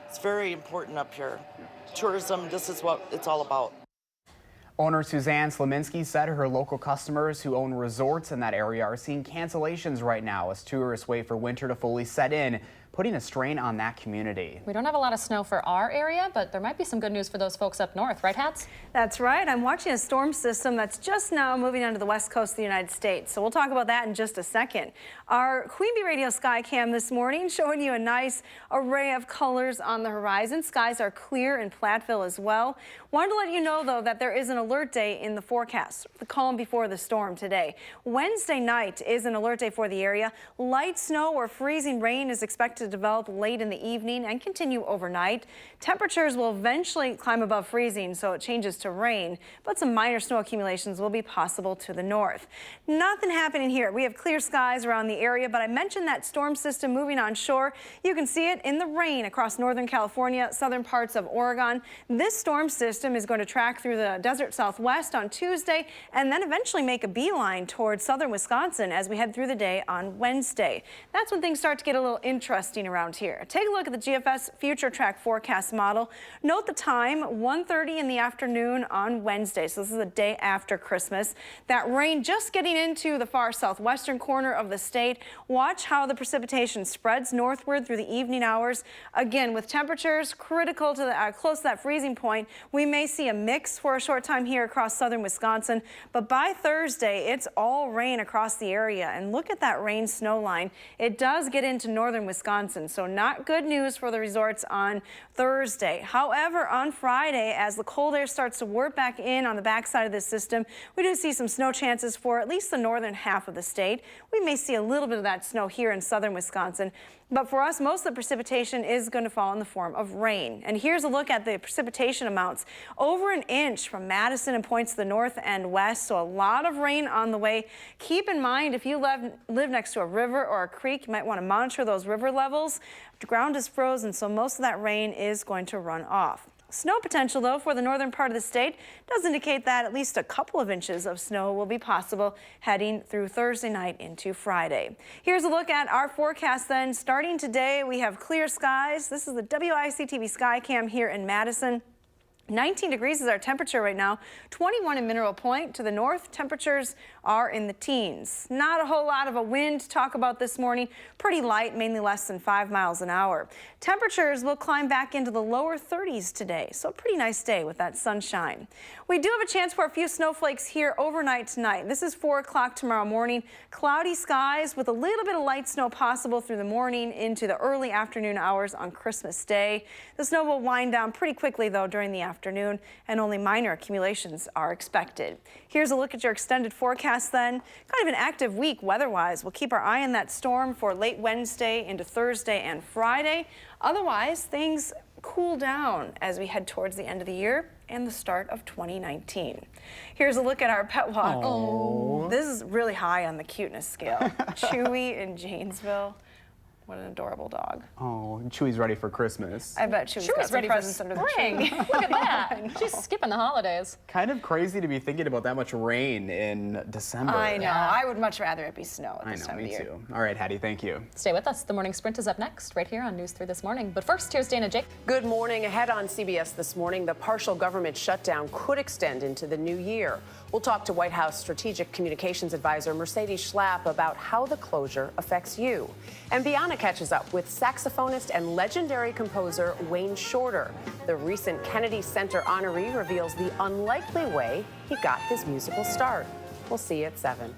Speaker 12: It's very important up here. Tourism, this is what it's all about.
Speaker 2: Owner Suzanne Slaminski said her local customers who own resorts in that area are seeing cancellations right now as tourists wait for winter to fully set in, putting a strain on that community.
Speaker 1: We don't have a lot of snow for our area, but there might be some good news for those folks up north, right, Hats?
Speaker 4: That's right. I'm watching a storm system that's just now moving onto the west coast of the United States. So we'll talk about that in just a second. Our Queen Bee Radio Sky Cam this morning showing you a nice array of colors on the horizon. Skies are clear in Platteville as well. Wanted to let you know, though, that there is an alert day in the forecast, the calm before the storm today. Wednesday night is an alert day for the area. Light snow or freezing rain is expected to develop late in the evening and continue overnight. Temperatures will eventually climb above freezing, so it changes to rain, but some minor snow accumulations will be possible to the north. Nothing happening here. We have clear skies around the area, but I mentioned that storm system moving on shore. You can see it in the rain across northern California, southern parts of Oregon. This storm system is going to track through the desert southwest on Tuesday and then eventually make a beeline towards southern Wisconsin as we head through the day on Wednesday. That's when things start to get a little interesting around here. Take a look at the GFS Future Track Forecast model. Note the time, 1:30 in the afternoon on Wednesday. So this is the day after Christmas. That rain just getting into the far southwestern corner of the state. Watch how the precipitation spreads northward through the evening hours. Again, with temperatures critical to the close to that freezing point, we may see a mix for a short time here across southern Wisconsin, but by Thursday, it's all rain across the area. And look at that rain snow line. It does get into northern Wisconsin, so not good news for the resorts on Thursday. However, on Friday, as the cold air starts to warp back in on the backside of this system, we do see some snow chances for at least the northern half of the state. We may see a little bit of that snow here in southern Wisconsin. But for us, most of the precipitation is going to fall in the form of rain. And here's a look at the precipitation amounts. Over an inch from Madison and points to the north and west, so a lot of rain on the way. Keep in mind, if you live next to a river or a creek, you might want to monitor those river levels. The ground is frozen, so most of that rain is going to run off. Snow potential, though, for the northern part of the state does indicate that at least a couple of inches of snow will be possible heading through Thursday night into Friday. Here's a look at our forecast then. Starting today, we have clear skies. This is the WISC-TV Sky Cam here in Madison. 19 degrees is our temperature right now, 21 in Mineral Point. To the north, temperatures are in the teens. Not a whole lot of a wind to talk about this morning. Pretty light, mainly less than 5 miles an hour. Temperatures will climb back into the lower 30s today, so a pretty nice day with that sunshine. We do have a chance for a few snowflakes here overnight tonight. This is 4 o'clock tomorrow morning. Cloudy skies with a little bit of light snow possible through the morning into the early afternoon hours on Christmas Day. The snow will wind down pretty quickly, though, during the afternoon, and only minor accumulations are expected. Here's a look at your extended forecast then. Kind of an active week weather-wise. We'll keep our eye on that storm for late Wednesday into Thursday and Friday. Otherwise, things cool down as we head towards the end of the year and the start of 2019. Here's a look at our pet walk. Oh, this is really high on the cuteness scale. Chewy in Janesville. What an adorable dog.
Speaker 2: Oh, Chewy's ready for Christmas.
Speaker 4: I bet Chewy's got some presents under the tree.
Speaker 1: Look at that. She's skipping the holidays.
Speaker 2: Kind of crazy to be thinking about that much rain in December.
Speaker 4: I know. Yeah. I would much rather it be snow at this time of the year.
Speaker 2: Me too. All right, Hattie, thank you.
Speaker 1: Stay with us. The Morning Sprint is up next, right here on News 3 This Morning. But first, here's Dana Jake.
Speaker 13: Good morning. Ahead on CBS this morning, the partial government shutdown could extend into the new year. We'll talk to White House Strategic Communications Advisor Mercedes Schlapp about how the closure affects you. And Bianna catches up with saxophonist and legendary composer Wayne Shorter. The recent Kennedy Center honoree reveals the unlikely way he got his musical start. We'll see you at 7.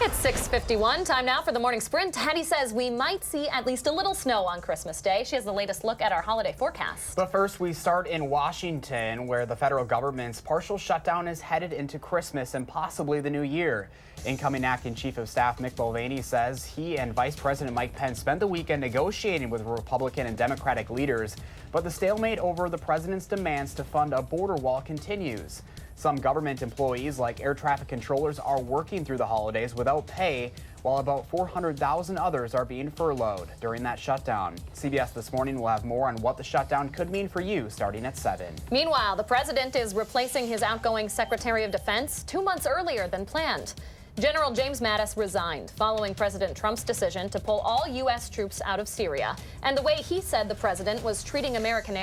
Speaker 1: It's 6:51. Time now for the morning sprint. Hattie says we might see at least a little snow on Christmas Day. She has the latest look at our holiday forecast.
Speaker 2: But first, we start in Washington, where the federal government's partial shutdown is headed into Christmas and possibly the new year. Incoming acting chief of staff Mick Mulvaney says he and Vice President Mike Pence spent the weekend negotiating with Republican and Democratic leaders, but the stalemate over the president's demands to fund a border wall continues. Some government employees, like air traffic controllers, are working through the holidays without pay, while about 400,000 others are being furloughed during that shutdown. CBS This Morning will have more on what the shutdown could mean for you starting at 7.
Speaker 1: Meanwhile, the president is replacing his outgoing Secretary of Defense 2 months earlier than planned. General James Mattis resigned following President Trump's decision to pull all U.S. troops out of Syria and the way he said the president was treating American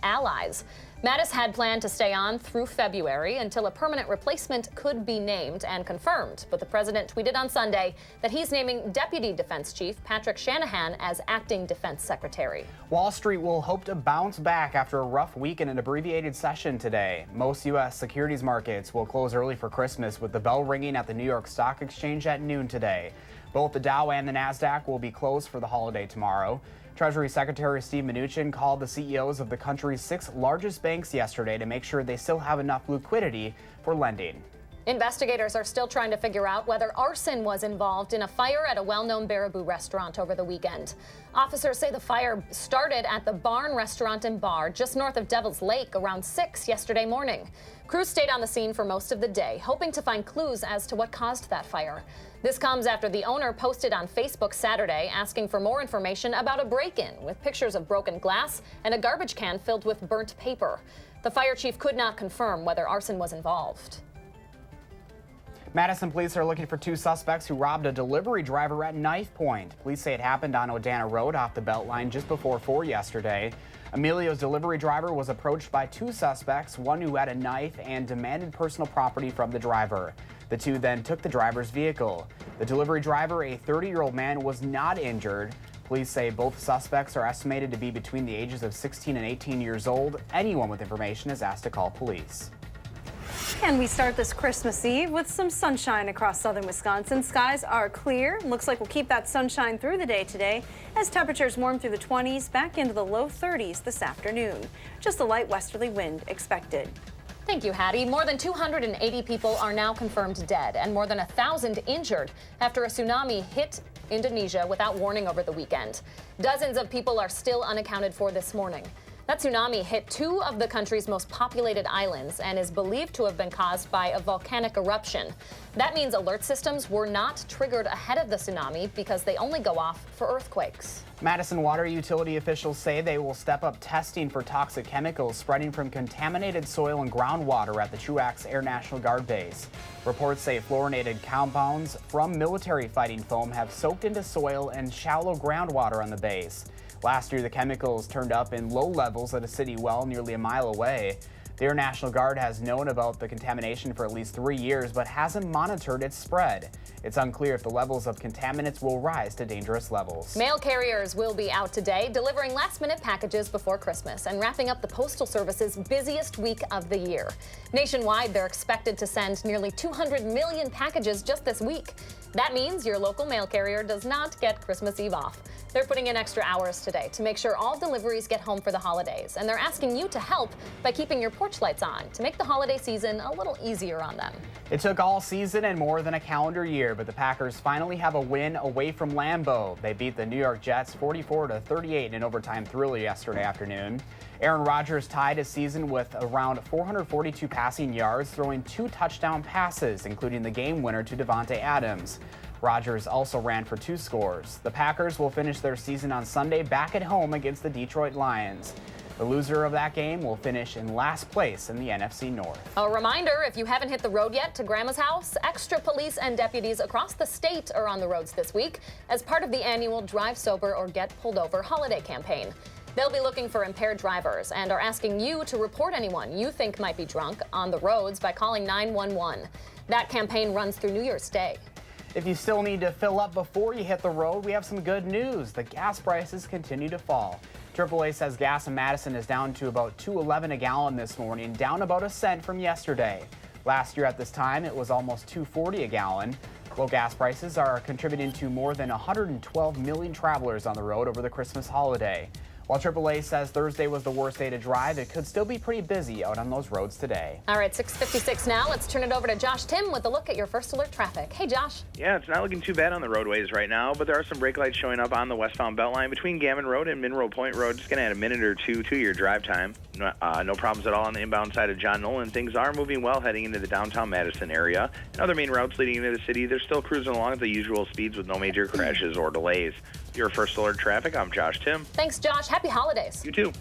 Speaker 1: allies. Mattis had planned to stay on through February until a permanent replacement could be named and confirmed. But the president tweeted on Sunday that he's naming Deputy Defense Chief Patrick Shanahan as acting defense secretary.
Speaker 2: Wall Street will hope to bounce back after a rough week in an abbreviated session today. Most U.S. securities markets will close early for Christmas, with the bell ringing at the New York Stock Exchange at noon today. Both the Dow and the Nasdaq will be closed for the holiday tomorrow. Treasury Secretary Steve Mnuchin called the CEOs of the country's 6 largest banks yesterday to make sure they still have enough liquidity for lending.
Speaker 1: Investigators are still trying to figure out whether arson was involved in a fire at a well-known Baraboo restaurant over the weekend. Officers say the fire started at the Barn Restaurant and Bar just north of Devil's Lake around 6 yesterday morning. Crews stayed on the scene for most of the day, hoping to find clues as to what caused that fire. This comes after the owner posted on Facebook Saturday asking for more information about a break-in with pictures of broken glass and a garbage can filled with burnt paper. The fire chief could not confirm whether arson was involved.
Speaker 2: Madison police are looking for 2 suspects who robbed a delivery driver at knife point. Police say it happened on Odana Road off the Beltline just before 4 yesterday. Emilio's delivery driver was approached by 2 suspects, one who had a knife and demanded personal property from the driver. The 2 then took the driver's vehicle. The delivery driver, a 30-year-old man, was not injured. Police say both suspects are estimated to be between the ages of 16 and 18 years old. Anyone with information is asked to call police.
Speaker 4: And we start this Christmas Eve with some sunshine across southern Wisconsin. Skies are clear. Looks like we'll keep that sunshine through the day today as temperatures warm through the 20s, back into the low 30s this afternoon. Just a light westerly wind expected.
Speaker 1: Thank you, Hattie. More than 280 people are now confirmed dead and more than 1,000 injured after a tsunami hit Indonesia without warning over the weekend. Dozens of people are still unaccounted for this morning. That tsunami hit 2 of the country's most populated islands and is believed to have been caused by a volcanic eruption. That means alert systems were not triggered ahead of the tsunami because they only go off for earthquakes.
Speaker 2: Madison water utility officials say they will step up testing for toxic chemicals spreading from contaminated soil and groundwater at the Truax Air National Guard base. Reports say fluorinated compounds from military fighting foam have soaked into soil and shallow groundwater on the base. Last year, the chemicals turned up in low levels at a city well nearly a mile away. The Air National Guard has known about the contamination for at least 3 years, but hasn't monitored its spread. It's unclear if the levels of contaminants will rise to dangerous levels.
Speaker 1: Mail carriers will be out today, delivering last-minute packages before Christmas and wrapping up the Postal Service's busiest week of the year. Nationwide, they're expected to send nearly 200 million packages just this week. That means your local mail carrier does not get Christmas Eve off. They're putting in extra hours today to make sure all deliveries get home for the holidays, and they're asking you to help by keeping your porch lights on to make the holiday season a little easier on them.
Speaker 2: It took all season and more than a calendar year, but the Packers finally have a win away from Lambeau. They beat the New York Jets 44-38 in an overtime thriller yesterday afternoon. Aaron Rodgers tied his season with around 442 passing yards, throwing 2 touchdown passes, including the game winner to Davante Adams. Rodgers also ran for 2 scores. The Packers will finish their season on Sunday back at home against the Detroit Lions. The loser of that game will finish in last place in the NFC North.
Speaker 1: A reminder, if you haven't hit the road yet to Grandma's house, extra police and deputies across the state are on the roads this week as part of the annual Drive Sober or Get Pulled Over holiday campaign. They'll be looking for impaired drivers and are asking you to report anyone you think might be drunk on the roads by calling 911. That campaign runs through New Year's Day.
Speaker 2: If you still need to fill up before you hit the road, we have some good news. The gas prices continue to fall. AAA says gas in Madison is down to about $2.11 a gallon this morning, down about a cent from yesterday. Last year at this time, it was almost $2.40 a gallon. Low gas prices are contributing to more than 112 million travelers on the road over the Christmas holiday. While AAA says Thursday was the worst day to drive, it could still be pretty busy out on those roads today.
Speaker 1: All right, 6:56 now. Let's turn it over to Josh Tim with a look at your first alert traffic. Hey, Josh.
Speaker 8: Yeah, it's not looking too bad on the roadways right now, but there are some brake lights showing up on the westbound Beltline between Gammon Road and Monroe Point Road. Just going to add a minute or two to your drive time. No problems at all on the inbound side of John Nolan. Things are moving well heading into the downtown Madison area. And other main routes leading into the city, they're still cruising along at the usual speeds with no major crashes or delays. Your first alert traffic, I'm Josh Tim.
Speaker 1: Thanks, Josh. Happy holidays.
Speaker 8: You too.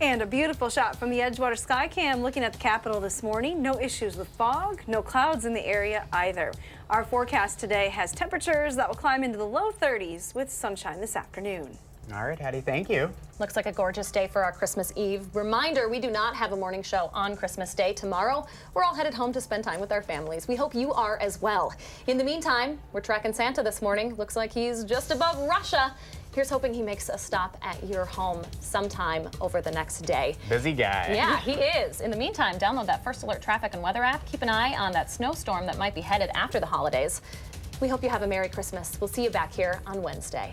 Speaker 4: And a beautiful shot from the Edgewater Skycam looking at the Capitol this morning. No issues with fog, no clouds in the area either. Our forecast today has temperatures that will climb into the low 30s with sunshine this afternoon.
Speaker 2: All right, Hattie, thank you.
Speaker 1: Looks like a gorgeous day for our Christmas Eve. Reminder, we do not have a morning show on Christmas Day. Tomorrow, we're all headed home to spend time with our families. We hope you are as well. In the meantime, we're tracking Santa this morning. Looks like he's just above Russia. Here's hoping he makes a stop at your home sometime over the next day.
Speaker 2: Busy guy.
Speaker 1: Yeah, he is. In the meantime, download that First Alert Traffic and Weather app. Keep an eye on that snowstorm that might be headed after the holidays. We hope you have a Merry Christmas. We'll see you back here on Wednesday.